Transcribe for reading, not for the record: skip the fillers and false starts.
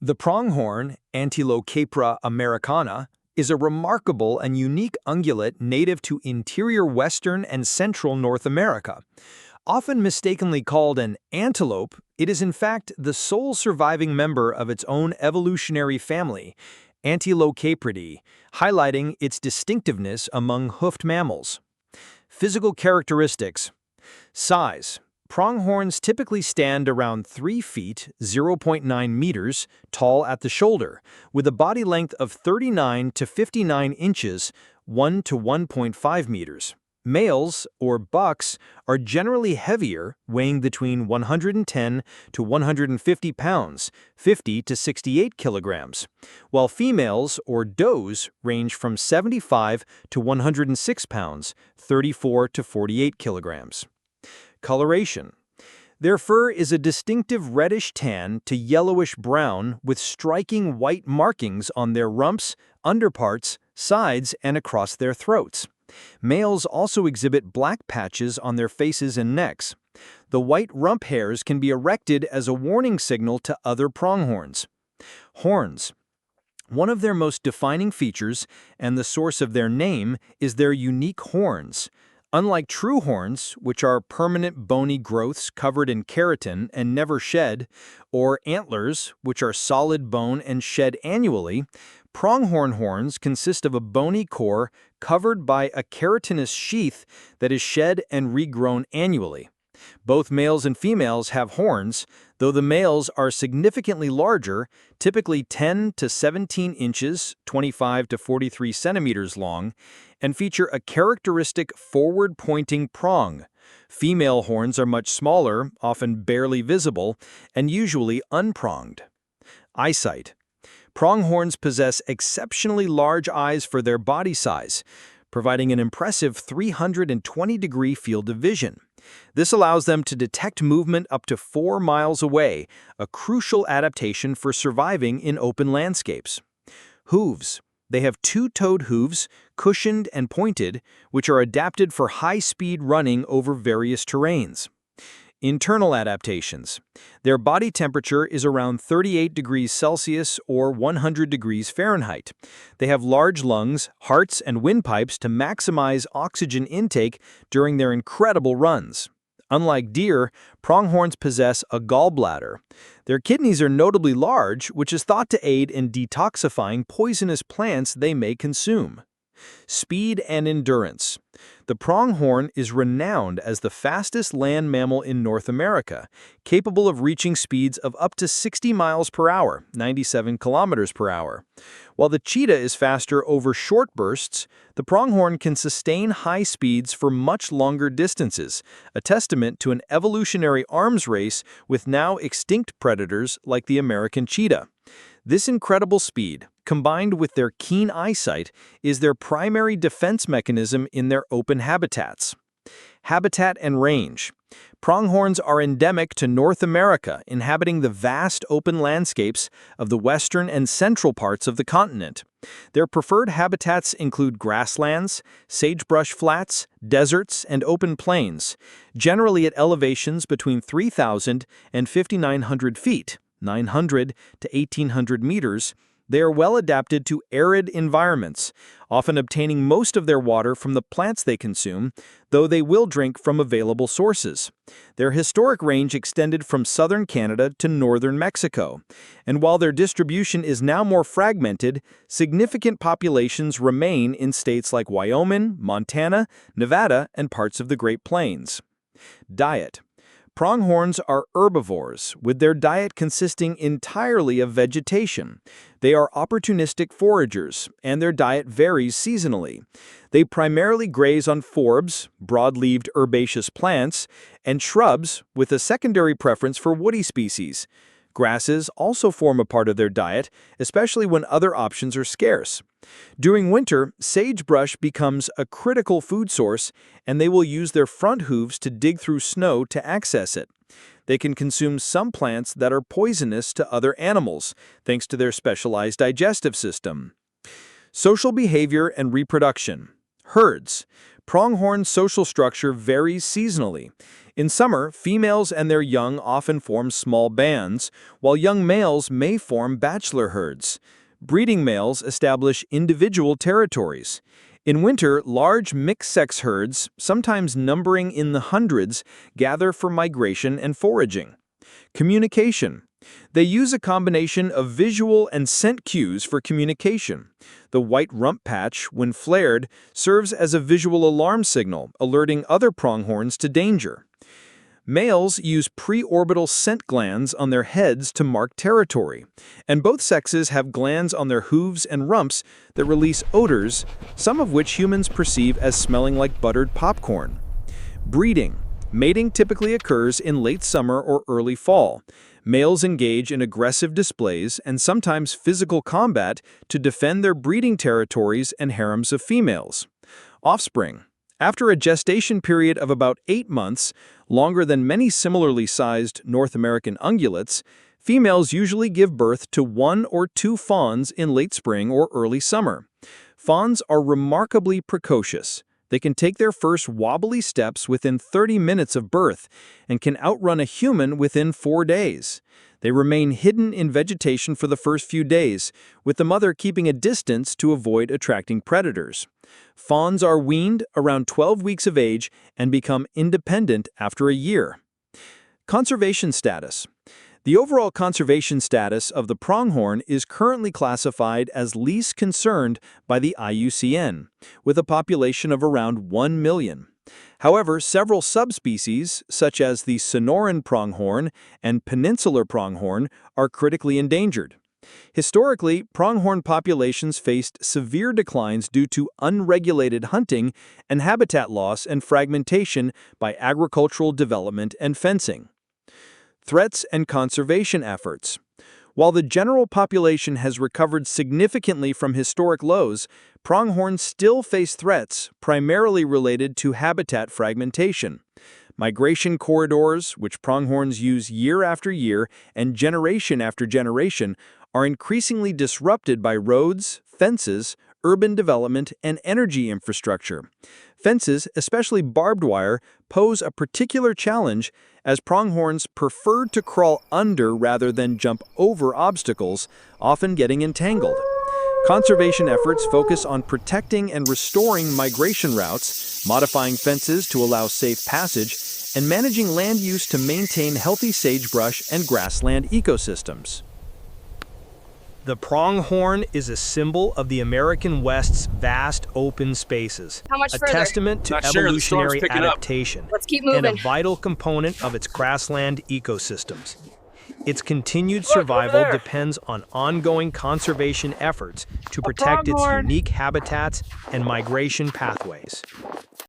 The pronghorn, Antelope americana, is a remarkable and unique ungulate native to interior western and central North America. Often mistakenly called an antelope, it is in fact the sole surviving member of its own evolutionary family, Antilocapridae, highlighting its distinctiveness among hoofed mammals. Physical characteristics. Size. Pronghorns typically stand around 3 feet (0.9 meters) tall at the shoulder, with a body length of 39 to 59 inches (1 to 1.5 meters). Males, or bucks, are generally heavier, weighing between 110 to 150 pounds, 50 to 68 kilograms, while females, or does, range from 75 to 106 pounds, 34 to 48 kilograms. Coloration. Their fur is a distinctive reddish tan to yellowish brown with striking white markings on their rumps, underparts, sides, and across their throats. Males also exhibit black patches on their faces and necks. The white rump hairs can be erected as a warning signal to other pronghorns. Horns. One of their most defining features, and the source of their name, is their unique horns. Unlike true horns, which are permanent bony growths covered in keratin and never shed, or antlers, which are solid bone and shed annually, pronghorn horns consist of a bony core covered by a keratinous sheath that is shed and regrown annually. Both males and females have horns, though the males are significantly larger, typically 10 to 17 inches, 25 to 43 centimeters long, and feature a characteristic forward-pointing prong. Female horns are much smaller, often barely visible, and usually unpronged. Eyesight. Pronghorns possess exceptionally large eyes for their body size, providing an impressive 320-degree field of vision. This allows them to detect movement up to 4 miles away, a crucial adaptation for surviving in open landscapes. Hooves. They have two-toed hooves, cushioned and pointed, which are adapted for high-speed running over various terrains. Internal adaptations. Their body temperature is around 38 degrees Celsius or 100 degrees Fahrenheit. They have large lungs, hearts, and windpipes to maximize oxygen intake during their incredible runs. Unlike deer, pronghorns possess a gallbladder. Their kidneys are notably large, which is thought to aid in detoxifying poisonous plants they may consume. Speed and endurance. The pronghorn is renowned as the fastest land mammal in North America, capable of reaching speeds of up to 60 miles per hour, 97 kilometers per hour. While the cheetah is faster over short bursts, the pronghorn can sustain high speeds for much longer distances, a testament to an evolutionary arms race with now extinct predators like the American cheetah. This incredible speed, combined with their keen eyesight, is their primary defense mechanism in their open habitats. Habitat and range. Pronghorns are endemic to North America, inhabiting the vast open landscapes of the western and central parts of the continent. Their preferred habitats include grasslands, sagebrush flats, deserts, and open plains, generally at elevations between 3,000 and 5,900 feet. 900 to 1,800 meters, they are well adapted to arid environments, often obtaining most of their water from the plants they consume, though they will drink from available sources. Their historic range extended from southern Canada to northern Mexico, and while their distribution is now more fragmented, significant populations remain in states like Wyoming, Montana, Nevada, and parts of the Great Plains. Diet. Pronghorns are herbivores, with their diet consisting entirely of vegetation. They are opportunistic foragers, and their diet varies seasonally. They primarily graze on forbs, broad-leaved herbaceous plants, and shrubs, with a secondary preference for woody species. Grasses also form a part of their diet, especially when other options are scarce. During winter, sagebrush becomes a critical food source, and they will use their front hooves to dig through snow to access it. They can consume some plants that are poisonous to other animals, thanks to their specialized digestive system. Social behavior and reproduction. Herds. Pronghorn social structure varies seasonally. In summer, females and their young often form small bands, while young males may form bachelor herds. Breeding males establish individual territories. In winter, large mixed-sex herds, sometimes numbering in the hundreds, gather for migration and foraging. Communication. They use a combination of visual and scent cues for communication. The white rump patch, when flared, serves as a visual alarm signal, alerting other pronghorns to danger. Males use preorbital scent glands on their heads to mark territory, and both sexes have glands on their hooves and rumps that release odors, some of which humans perceive as smelling like buttered popcorn. Breeding. Mating typically occurs in late summer or early fall. Males engage in aggressive displays and sometimes physical combat to defend their breeding territories and harems of females. Offspring. After a gestation period of about 8 months, longer than many similarly sized North American ungulates, females usually give birth to 1 or 2 fawns in late spring or early summer. Fawns are remarkably precocious. They can take their first wobbly steps within 30 minutes of birth and can outrun a human within 4 days. They remain hidden in vegetation for the first few days, with the mother keeping a distance to avoid attracting predators. Fawns are weaned around 12 weeks of age and become independent after a year. Conservation status. The overall conservation status of the pronghorn is currently classified as least concerned by the IUCN, with a population of around 1 million. However, several subspecies, such as the Sonoran pronghorn and peninsular pronghorn, are critically endangered. Historically, pronghorn populations faced severe declines due to unregulated hunting and habitat loss and fragmentation by agricultural development and fencing. Threats and conservation efforts. While the general population has recovered significantly from historic lows, pronghorns still face threats primarily related to habitat fragmentation. Migration corridors, which pronghorns use year after year and generation after generation, are increasingly disrupted by roads, fences, urban development, and energy infrastructure. Fences, especially barbed wire, pose a particular challenge as pronghorns prefer to crawl under rather than jump over obstacles, often getting entangled. Conservation efforts focus on protecting and restoring migration routes, modifying fences to allow safe passage, and managing land use to maintain healthy sagebrush and grassland ecosystems. The pronghorn is a symbol of the American West's vast open spaces, How much a further? testament to Not sure, the storm's evolutionary picking up. adaptation, Let's keep and a moving. vital component of its grassland ecosystems. Its continued survival there. depends on ongoing conservation efforts to protect its pronghorn. unique habitats and migration pathways.